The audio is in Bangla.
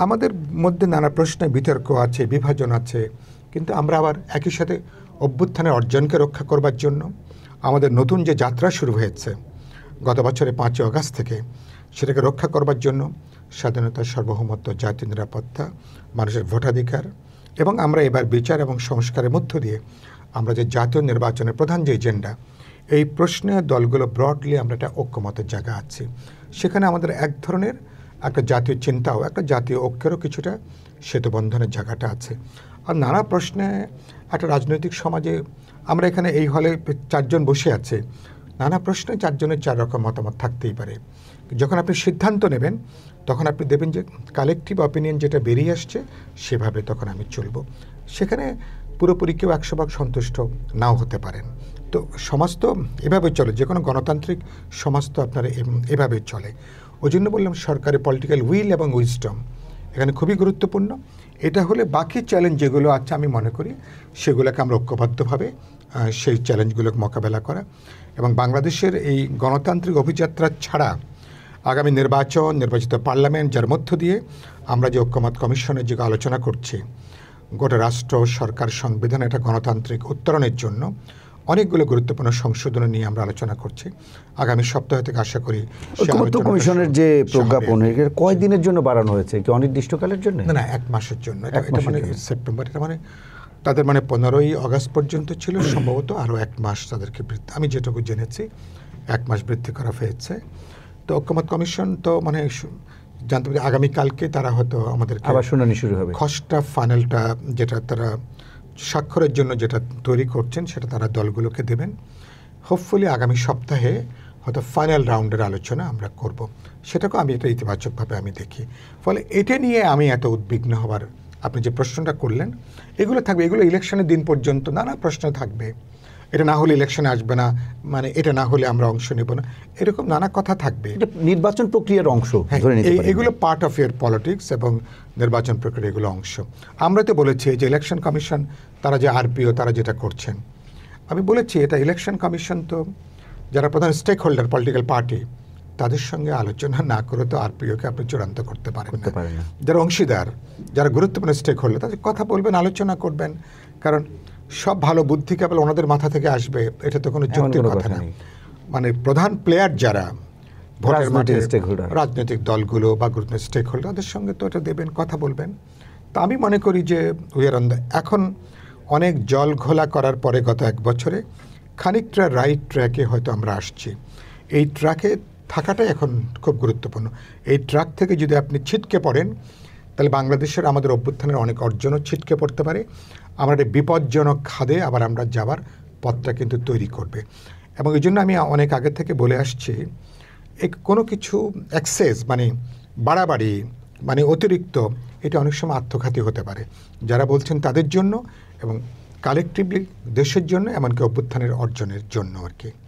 আমাদের মধ্যে নানা প্রশ্নে বিতর্ক আছে, বিভাজন আছে, কিন্তু আমরা আবার একই সাথে অভ্যুত্থানের অর্জনকে রক্ষা করবার জন্য আমাদের নতুন যে যাত্রা শুরু হয়েছে গত বছরের 5ই আগস্ট থেকে, সেটাকে রক্ষা করবার জন্য স্বাধীনতা, সার্বভৌমত্ব, জাতীয় নিরাপত্তা, মানুষের ভোটাধিকার এবং আমরা এবার বিচার এবং সংস্কারের মধ্য দিয়ে আমরা যে জাতীয় নির্বাচনের প্রধান যে এজেন্ডা, এই প্রশ্নে দলগুলো ব্রডলি আমরা একটা ঐক্যমতের জায়গা আছি। সেখানে আমাদের এক ধরনের একটা জাতীয় চিন্তাও, একটা জাতীয় ঐক্যেরও কিছুটা সেতুবন্ধনের জায়গাটা আছে। আর নানা প্রশ্নে একটা রাজনৈতিক সমাজে আমরা এখানে এই হলে 4 জন বসে আছে, নানা প্রশ্নে 4 জনের 4 রকম মতামত থাকতেই পারে। যখন আপনি সিদ্ধান্ত নেবেন তখন আপনি দেবেন যে কালেকটিভ অপিনিয়ন যেটা বেরিয়ে আসছে সেভাবে তখন আমি চলব। সেখানে পুরোপুরি কেউ 100% সন্তুষ্ট নাও হতে পারেন। তো সমাজ তো এভাবে চলে, যে কোনো গণতান্ত্রিক সমাজ তো আপনার এভাবে চলে। ওই জন্য বললাম সরকারের পলিটিক্যাল উইল এবং উইজডম এখানে খুবই গুরুত্বপূর্ণ। এটা হলে বাকি চ্যালেঞ্জ যেগুলো আছে আমি মনে করি সেগুলোকে আমরা ঐক্যবদ্ধভাবে সেই চ্যালেঞ্জগুলোকে মোকাবেলা করা এবং বাংলাদেশের এই গণতান্ত্রিক অভিযাত্রা ছাড়া আগামী নির্বাচন, নির্বাচিত পার্লামেন্ট, যার মধ্য দিয়ে আমরা যে ঐক্যমত কমিশনের যে আলোচনা করছি, গোটা রাষ্ট্র, সরকার, সংবিধান একটা গণতান্ত্রিক উত্তরণের জন্য অনেকগুলো গুরুত্বপূর্ণ সংশোধন নিয়ে আমরা আলোচনা করছি। আগামী সপ্তাহ থেকে আশা করি ঐক্যমত্য কমিশনের যে প্রজ্ঞাপন কয় দিনের জন্য বাড়ানো হয়েছে, কি অনির্দিষ্টকালের জন্য? না, 1 মাসের জন্য। এটা মানে সেপ্টেম্বর, এটা মানে তাদের মানে 15ই আগস্ট পর্যন্ত ছিল, সম্ভবত আরও 1 মাস তাদেরকে আমি যেটুকু জেনেছি 1 মাস বৃদ্ধি করা হয়েছে। তো ঐক্যমত কমিশন তো মানে জানতে পারি আগামীকালকে তারা হয়তো আমাদের আবার শুনানি শুরু হবে। খসড়া ফাইনালটা যেটা তারা স্বাক্ষরের জন্য যেটা তৈরি করছেন সেটা তারা দলগুলোকে দেবেন। হোপফুলি আগামী সপ্তাহে হয়তো ফাইনাল রাউন্ডের আলোচনা আমরা করব। সেটাকেও আমি এটা ইতিবাচকভাবে আমি দেখি। ফলে এটা নিয়ে আমি এত উদ্বিগ্ন হবার, আপনি যে প্রশ্নটা করলেন, এগুলো থাকবে, এগুলো ইলেকশনের দিন পর্যন্ত নানা প্রশ্ন থাকবে। এটা না হলে ইলেকশনে আসবে না, মানে এটা না হলে আমরা অংশ নেব না, এরকম নানা কথা থাকবে। নির্বাচন প্রক্রিয়ার অংশ, এগুলো পার্ট অফ ইয়ার পলিটিক্স এবং নির্বাচন প্রক্রিয়া এগুলো অংশ। আমরা তো বলেছি যে ইলেকশন কমিশন তারা যে আরপিও তারা যেটা করছেন, আমি বলেছি এটা ইলেকশন কমিশন তো যারা প্রধান স্টেক হোল্ডার পলিটিক্যাল পার্টি তাদের সঙ্গে আলোচনা না করে তো আরপিওকে আপনি চূড়ান্ত করতে পারেন না। যারা অংশীদার, যারা গুরুত্বপূর্ণ স্টেক হোল্ডার, তাদের কথা বলবেন, আলোচনা করবেন। কারণ সব ভালো বুদ্ধি কেবল ওনাদের মাথা থেকে আসবে এটা তো কোনো যৌক্তিক কথা না। মানে প্রধান প্লেয়ার যারা ভোটের মাঠে, রাজনৈতিক দলগুলো বা গুরুত্বপূর্ণ স্টেক হোল্ডার, তাদের সঙ্গে তো এটা দেবেন, কথা বলবেন। তা আমি মনে করি যে এখন অনেক জল ঘোলা করার পরে গত 1 বছরে খানিকটা রাইট ট্র্যাকে হয়তো আমরা আসছি। এই ট্র্যাকে থাকাটাই এখন খুব গুরুত্বপূর্ণ। এই ট্র্যাক থেকে যদি আপনি ছিটকে পড়েন তাহলে বাংলাদেশের আমাদের অভ্যুত্থানের অনেক অর্জনও ছিটকে পড়তে পারে। আমরা একটা বিপজ্জনক খাদে আবার আমরা যাবার পথটা কিন্তু তৈরি করবে। এবং এই জন্য আমি অনেক আগে থেকে বলে আসছি, কোনো কিছু এক্সেস মানে বাড়াবাড়ি মানে অতিরিক্ত, এটা অনেক সময় আত্মঘাতী হতে পারে যারা বলছেন তাদের জন্য এবং কালেকটিভলি দেশের জন্য, এমনকি অভ্যুত্থানের অর্জনের জন্য আর কি।